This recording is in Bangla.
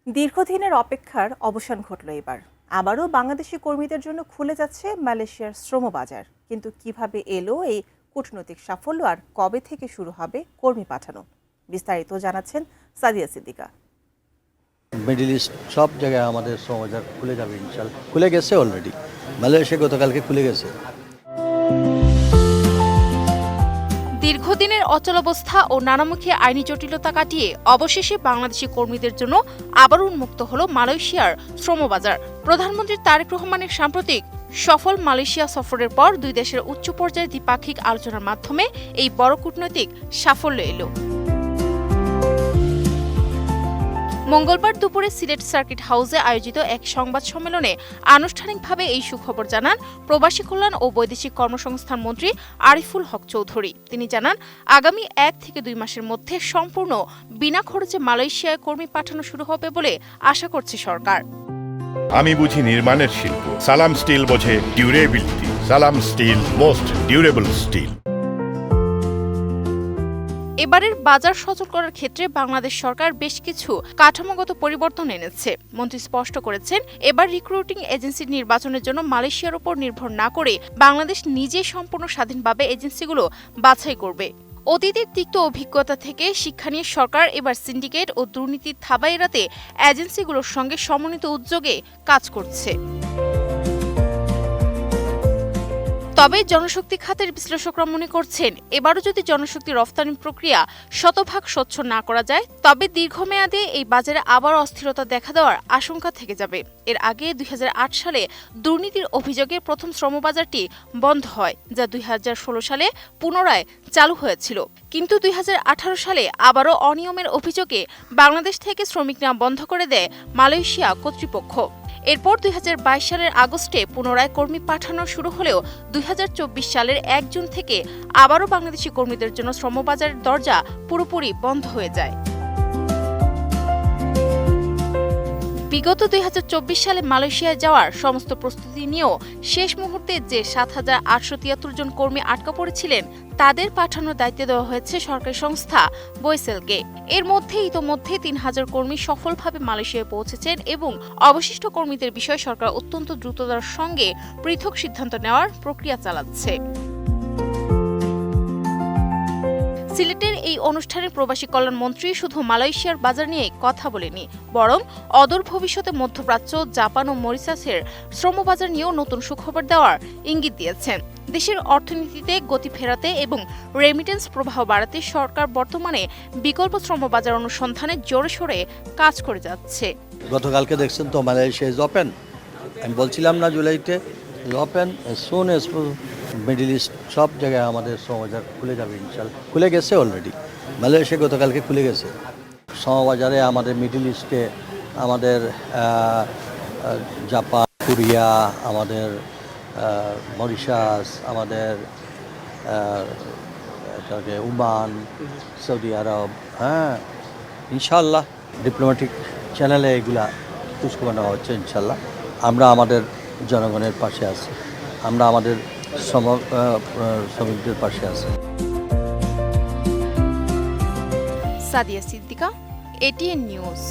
দীর্ঘদিনের অপেক্ষার অবসান ঘটল এবার। আবারও বাংলাদেশি কর্মীদের জন্য খুলে যাচ্ছে মালয়েশিয়ার শ্রম বাজার। কিন্তু কিভাবে এলো এই কূটনৈতিক সাফল্য আর কবে থেকে শুরু হবে কর্মী পাঠানো, বিস্তারিত জানাচ্ছেন সাদিয়া সিদ্দিকা। মিডল ইস্ট সব জায়গায় আমাদের শ্রম বাজার খুলে যাবে ইনশাল্লাহ। খুলে গেছে অলরেডি, মালয়েশিয়া গতকালকে খুলে গেছে। দীর্ঘদিনের অচলাবস্থা ও নানামুখী আইনি জটিলতা কাটিয়ে অবশেষে বাংলাদেশি কর্মীদের জন্য আবার উন্মুক্ত হল মালয়েশিয়ার শ্রমবাজার। প্রধানমন্ত্রী তারেক রহমানের সাম্প্রতিক সফল মালয়েশিয়া সফরের পর দুই দেশের উচ্চ পর্যায়ের দ্বিপাক্ষিক আলোচনার মাধ্যমে এই বড় কূটনৈতিক সাফল্য এলো। মঙ্গলবার দুপুরে সিলেট সার্কিট হাউসে আয়োজিত এক সংবাদ সম্মেলনে আনুষ্ঠানিকভাবে এই সুখবর জানান প্রবাসী কল্যাণ ও বৈদেশিক কর্মসংস্থান মন্ত্রী আরিফুল হক চৌধুরী। তিনি জানান, আগামী 1 থেকে 2 মাসের মধ্যে সম্পূর্ণ বিনা খরচে মালয়েশিয়ায় কর্মী পাঠানো শুরু হবে বলে আশা করছে সরকার। আমি বুঝি নির্মাণের শিল্প, সালাম স্টিল বোঝে ডিউরেবিলিটি। সালাম স্টিল, মোস্ট ডিউরেবল স্টিল। এবারের বাজার সচল করার ক্ষেত্রে বাংলাদেশ সরকার বেশ কিছু কাঠামোগত পরিবর্তন এনেছে। মন্ত্রী স্পষ্ট করেছেন, এবার রিক্রুটিং এজেন্সির নির্বাচনের জন্য মালয়েশিয়ার উপর নির্ভর না করে বাংলাদেশ নিজেই সম্পূর্ণ স্বাধীনভাবে এজেন্সিগুলো বাছাই করবে। অতীতের তিক্ত অভিজ্ঞতা থেকে শিক্ষা নিয়ে সরকার এবার সিন্ডিকেট ও দুর্নীতির থাবা এড়াতে এজেন্সিগুলোর সঙ্গে সমন্বিত উদ্যোগে কাজ করছে। তবে জনশক্তি খাতের বিশ্লেষকরা মনে করছেন, এবারও যদি জনশক্তি রফতানি প্রক্রিয়া শতভাগ স্বচ্ছ না করা যায়, তবে দীর্ঘমেয়াদে এই বাজারে আবার অস্থিরতা দেখা দেওয়ার আশঙ্কা থেকে যাবে। এর আগে 2008 সালে দুর্নীতির অভিযোগে প্রথম শ্রমবাজারটি বন্ধ হয়, যা 2016 সালে পুনরায় চালু হয়েছিল। কিন্তু 2018 সালে আবারও অনিয়মের অভিযোগে বাংলাদেশ থেকে শ্রমিক নেওয়া বন্ধ করে দেয় মালয়েশিয়া কর্তৃপক্ষ। এরপর 2022 সালের আগস্টে পুনরায় কর্মী পাঠানো শুরু হলেও 2024 সালের 1 জুন থেকে আবারও বাংলাদেশি কর্মীদের জন্য শ্রমবাজারের দরজা পুরোপুরি বন্ধ হয়ে যায়। বিগত 2024 সালে মালয়েশিয়ায় যাওয়ার সমস্ত প্রস্তুতি নিয়েও শেষ মুহূর্তে যে 7,873 জন কর্মী আটকা পড়েছিলেন, তাদের পাঠানোর দায়িত্ব দেওয়া হয়েছে সরকারি সংস্থা বৈসেলকে। এর মধ্যে ইতোমধ্যে 3,000 কর্মী সফলভাবে মালয়েশিয়ায় পৌঁছেছেন এবং অবশিষ্ট কর্মীদের বিষয়ে সরকার অত্যন্ত দ্রুততার সঙ্গে পৃথক সিদ্ধান্ত নেওয়ার প্রক্রিয়া চালাচ্ছে। সিলেটের এই অনুষ্ঠানে প্রবাসী কল্যাণ মন্ত্রী শুধু মালয়েশিয়ার বাজার নিয়ে কথা বলেনি, বরং অদূর ভবিষ্যতে মধ্যপ্রাচ্য, জাপান ও মরিশাসের শ্রমবাজার নিয়েও নতুন সুখবর দেওয়ার ইঙ্গিত দিয়েছেন। দেশের অর্থনীতিতে গতি ফেরাতে এবং রেমিটেন্স প্রবাহ বাড়াতে সরকার বর্তমানে বিকল্প শ্রমবাজার অনুসন্ধানে জোরে সোরে কাজ করে যাচ্ছে। গতকালকে দেখছেন তো, মালয়েশিয়া ইজ ওপেন। আমি বলছিলাম না জুলাইতে open, soon as middle east সব জায়গায় আমাদের শ্রমবাজার খুলে যাবে ইনশাল্লাহ। খুলে গেছে অলরেডি, মালয়েশিয়া গতকালকে খুলে গেছে। শ্রমবাজারে আমাদের মিডল ইস্টে আমাদের জাপান, কোরিয়া, আমাদের মরিশাস, আমাদের ওমান, সৌদি আরব, ইনশাল্লাহ ডিপ্লোম্যাটিক চ্যানেলে এগুলা খোঁজখবর নেওয়া হচ্ছে ইনশাল্লাহ। আমরা আমাদের জনগণের পাশে আছি, আমরা আমাদের শ্রমিকদের পাশে আছি। Sadia Siddika, ATN news.